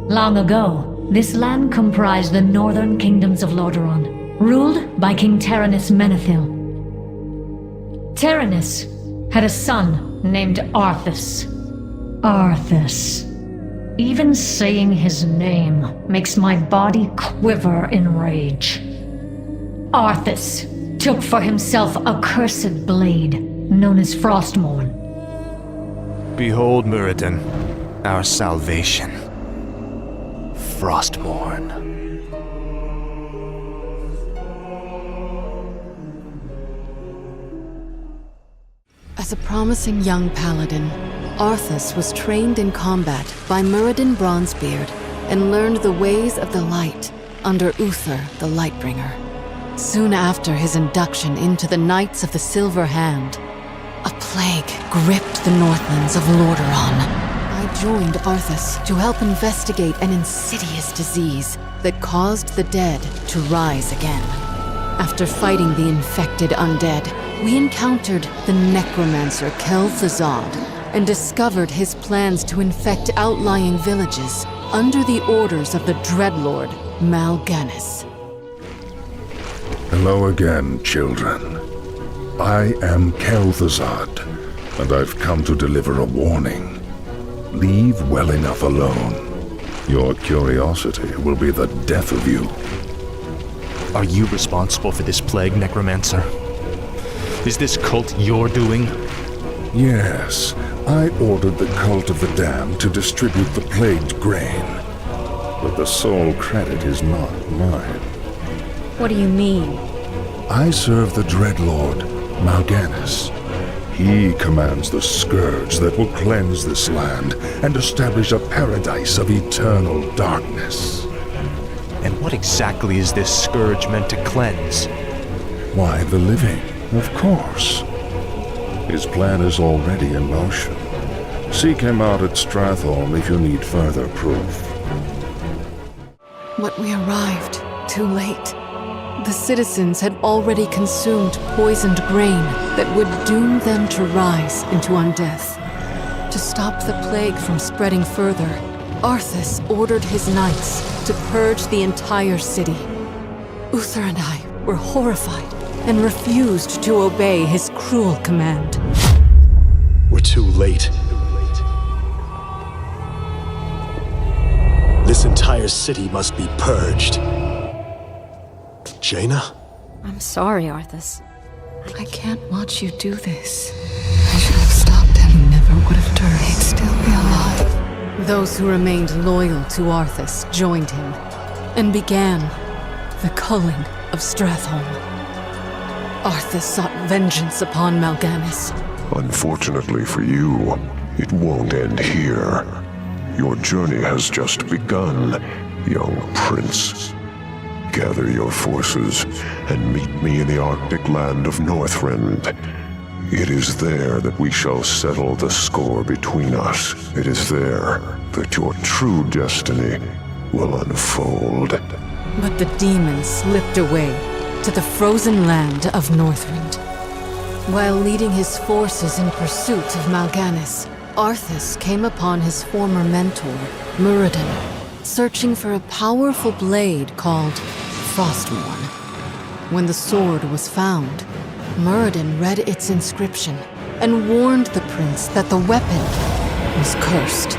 Long ago, this land comprised the northern kingdoms of Lordaeron, ruled by King Tyrannus Menethil. Tyrannus had a son named Arthas. Arthas. Even saying his name makes my body quiver in rage. Arthas took for himself a cursed blade known as Frostmourne. Behold, Muradin, our salvation. Frostmourne. As a promising young paladin, Arthas was trained in combat by Muradin Bronzebeard and learned the ways of the light under Uther the Lightbringer. Soon after his induction into the Knights of the Silver Hand, a plague gripped the Northlands of Lordaeron. I joined Arthas to help investigate an insidious disease that caused the dead to rise again. After fighting the infected undead, we encountered the necromancer Kel'Thuzad and discovered his plans to infect outlying villages under the orders of the Dreadlord Mal'Ganis. Hello again, children. I am Kel'Thuzad, and I've come to deliver a warning. Leave well enough alone. Your curiosity will be the death of you. Are you responsible for this plague, Necromancer? Is this cult your doing? Yes, I ordered the Cult of the Damned to distribute the plagued grain. But the sole credit is not mine. What do you mean? I serve the Dreadlord, Mal'Ganis. He commands the scourge that will cleanse this land and establish a paradise of eternal darkness. And what exactly is this scourge meant to cleanse? Why, the living, of course. His plan is already in motion. Seek him out at Stratholme if you need further proof. But we arrived too late. The citizens had already consumed poisoned grain that would doom them to rise into undeath. To stop the plague from spreading further, Arthas ordered his knights to purge the entire city. Uther and I were horrified and refused to obey his cruel command. We're too late. This entire city must be purged. Jaina? I'm sorry, Arthas. I can't watch you do this. I should have stopped him. He never would have turned. He'd still be alive. Those who remained loyal to Arthas joined him and began the culling of Stratholme. Arthas sought vengeance upon Mal'Ganis. Unfortunately for you, it won't end here. Your journey has just begun, young prince. Gather your forces and meet me in the Arctic land of Northrend. It is there that we shall settle the score between us. It is there that your true destiny will unfold. But the demon slipped away to the frozen land of Northrend. While leading his forces in pursuit of Mal'Ganis, Arthas came upon his former mentor, Muradin, searching for a powerful blade called Frostmourne. When the sword was found, Muradin read its inscription and warned the prince that the weapon was cursed.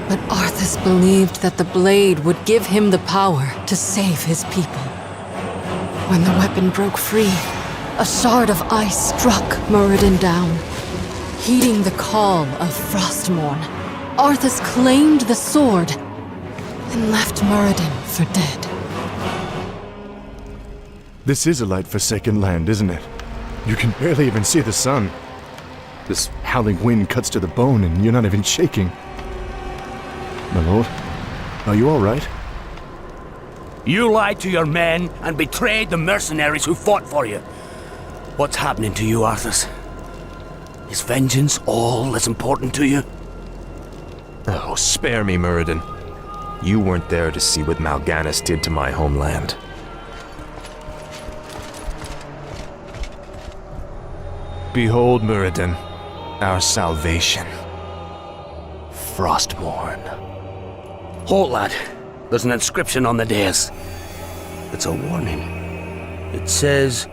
But Arthas believed that the blade would give him the power to save his people. When the weapon broke free, a shard of ice struck Muradin down. Heeding the call of Frostmourne, Arthas claimed the sword and left Muradin for dead. This is a light-forsaken land, isn't it? You can barely even see the sun. This howling wind cuts to the bone and you're not even shaking. My lord, are you all right? You lied to your men and betrayed the mercenaries who fought for you. What's happening to you, Arthas? Is vengeance all that's important to you? Oh, spare me, Muradin. You weren't there to see what Mal'Ganis did to my homeland. Behold, Muradin, our salvation. Frostmourne. Halt, lad. There's an inscription on the dais. It's a warning. It says,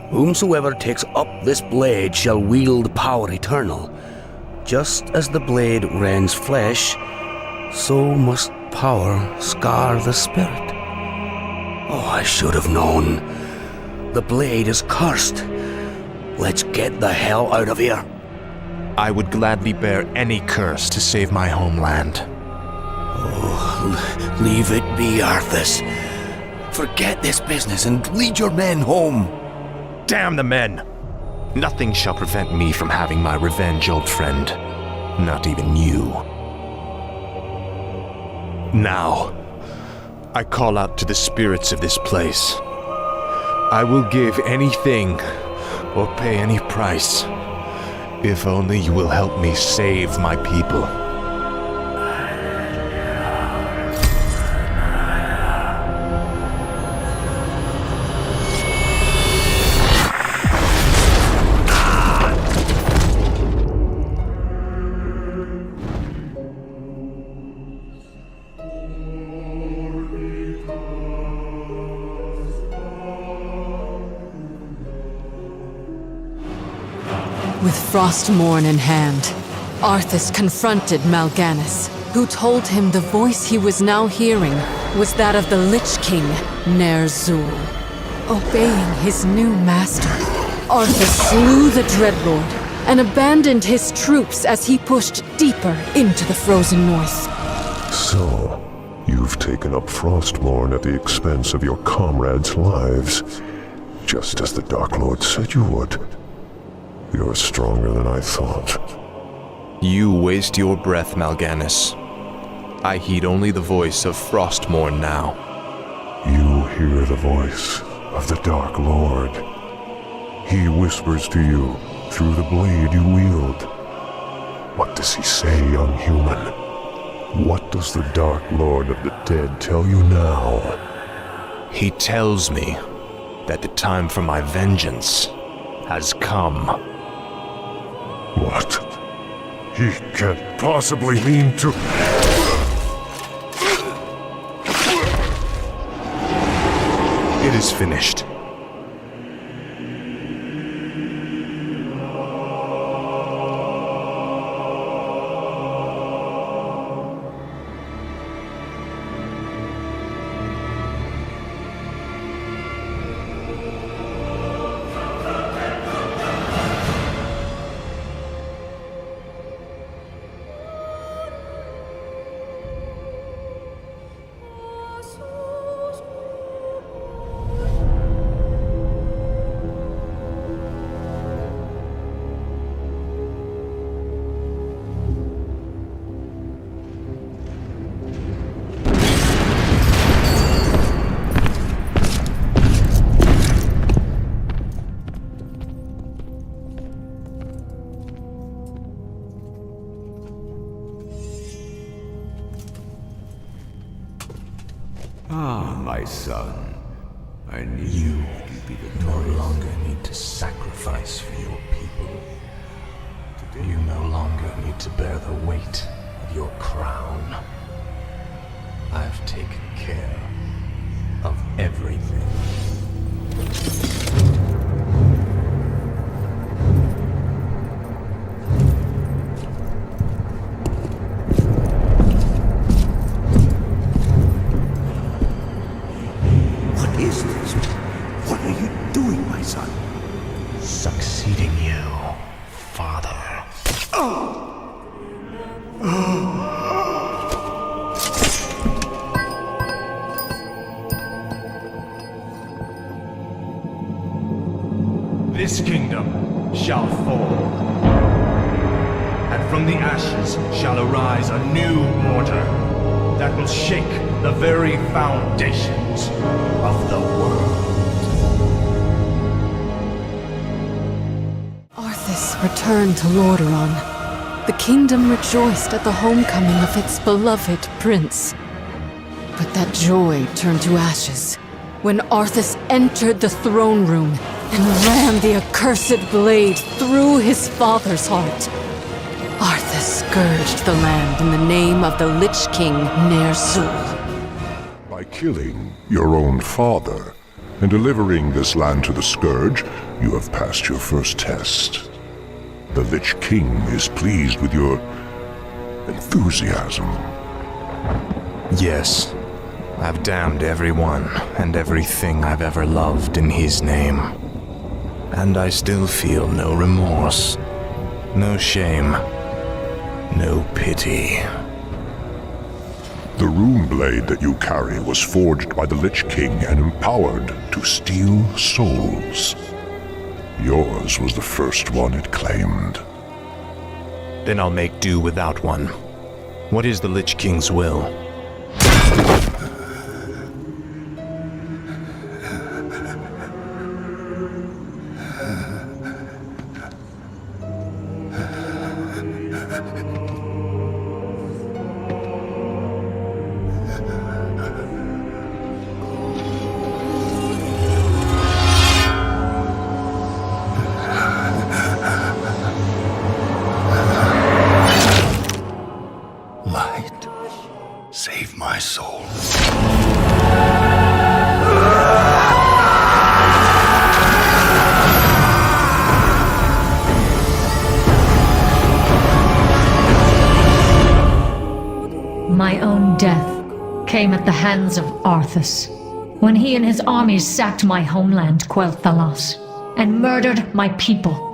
"Whomsoever takes up this blade shall wield power eternal. Just as the blade rends flesh, so must power scar the spirit." Oh, I should have known. The blade is cursed. Let's get the hell out of here. I would gladly bear any curse to save my homeland. Leave it be, Arthas. Forget this business and lead your men home. Damn the men! Nothing shall prevent me from having my revenge, old friend. Not even you. Now, I call out to the spirits of this place. I will give anything or pay any price, if only you will help me save my people. With Frostmourne in hand, Arthas confronted Mal'Ganis, who told him the voice he was now hearing was that of the Lich King, Ner'zhul. Obeying his new master, Arthas slew the Dreadlord and abandoned his troops as he pushed deeper into the frozen north. So, you've taken up Frostmourne at the expense of your comrades' lives, just as the Dark Lord said you would. You're stronger than I thought. You waste your breath, Mal'Ganis. I heed only the voice of Frostmourne now. You hear the voice of the Dark Lord. He whispers to you through the blade you wield. What does he say, young human? What does the Dark Lord of the Dead tell you now? He tells me that the time for my vengeance has come. What? He can't possibly mean to... It is finished. My son, I knew you would be victorious. No longer need to sacrifice for your people. You no longer need to bear the weight of your crown. I've taken care of everything. Succeeding you, father. This kingdom shall fall, and from the ashes shall arise a new order that will shake the very foundations of the world. Returned to Lordaeron. The kingdom rejoiced at the homecoming of its beloved prince. But that joy turned to ashes when Arthas entered the throne room and ran the accursed blade through his father's heart. Arthas has scourged the land in the name of the Lich King Ner'zhul. By killing your own father and delivering this land to the Scourge, you have passed your first test. The Lich King is pleased with your enthusiasm. Yes, I've damned everyone and everything I've ever loved in his name. And I still feel no remorse, no shame, no pity. The rune blade that you carry was forged by the Lich King and empowered to steal souls. Yours was the first one it claimed. Then I'll make do without one. What is the Lich King's will? Light, save my soul. My own death came at the hands of Arthas, when he and his armies sacked my homeland, Quel'Thalas, and murdered my people.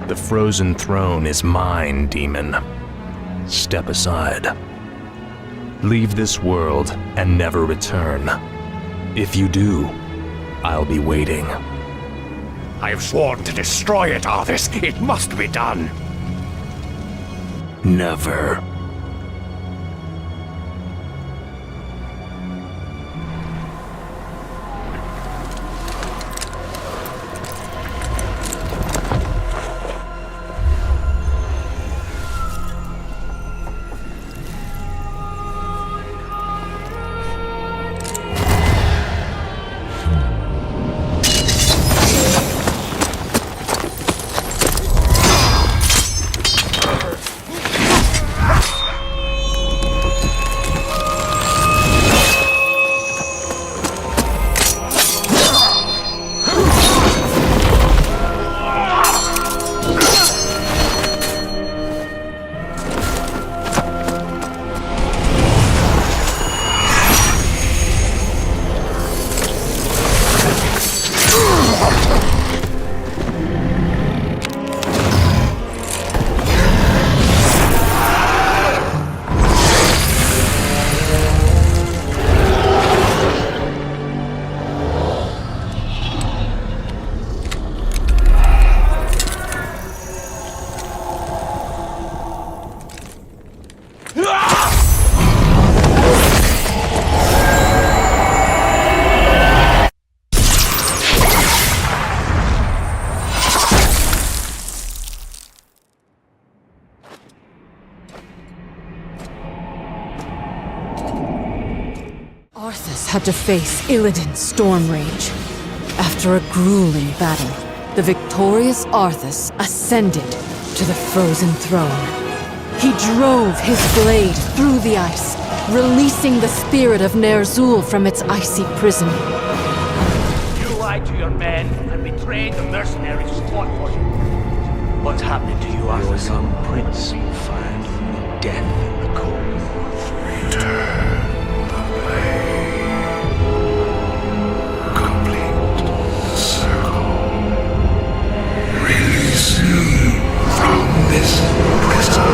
The frozen throne is mine, demon. Step aside. Leave this world and never return. If you do, I'll be waiting. I have sworn to destroy it, Arthas. It must be done. Never. Arthas had to face Illidan's storm rage. After a grueling battle, the victorious Arthas ascended to the frozen throne. He drove his blade through the ice, releasing the spirit of Ner'zhul from its icy prison. You lied to your men and betrayed the mercenaries who fought for you. What's happening to you, Arthas? Your young prince will find death in the cold north. Return the blade. Complete the circle. Release me from this prison.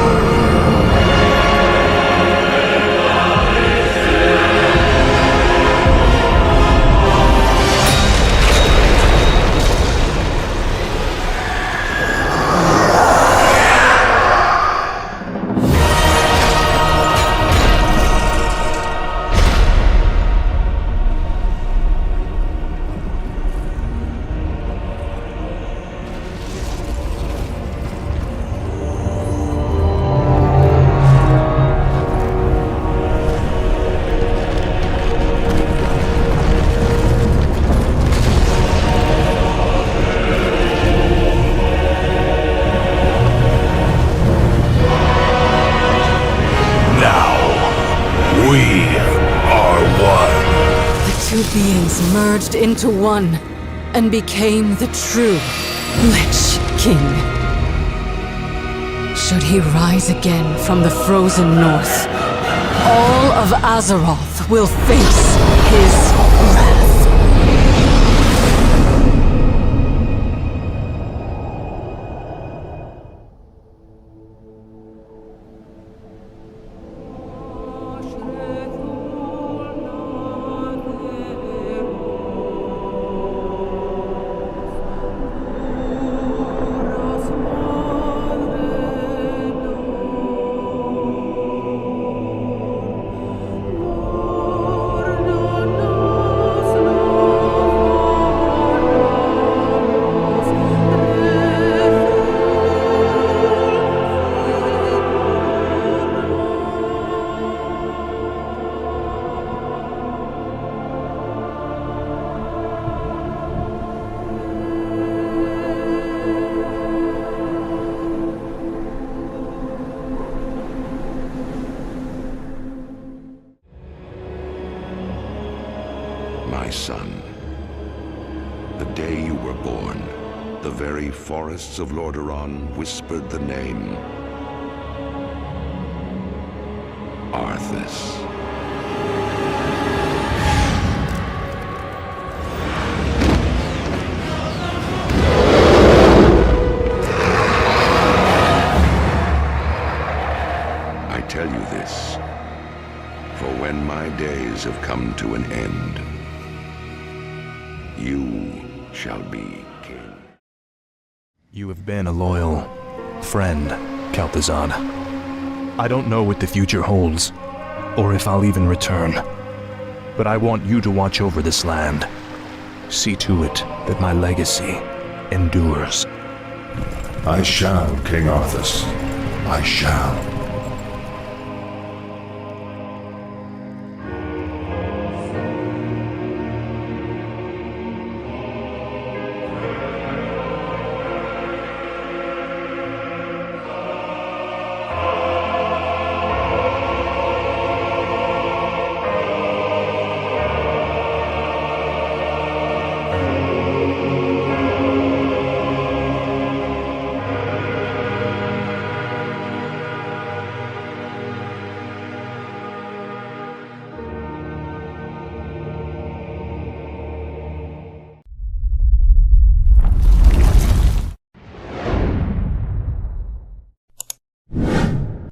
two beings merged into one and became the true Lich King. Should he rise again from the frozen north, all of Azeroth will face his wrath. My son, the day you were born, the very forests of Lordaeron whispered the name ARTHAS. I tell you this, for when my days have come to an end, you shall be king. You have been a loyal friend, Kel'Thuzad. I don't know what the future holds, or if I'll even return. But I want you to watch over this land. See to it that my legacy endures. I shall, King Arthas. I shall.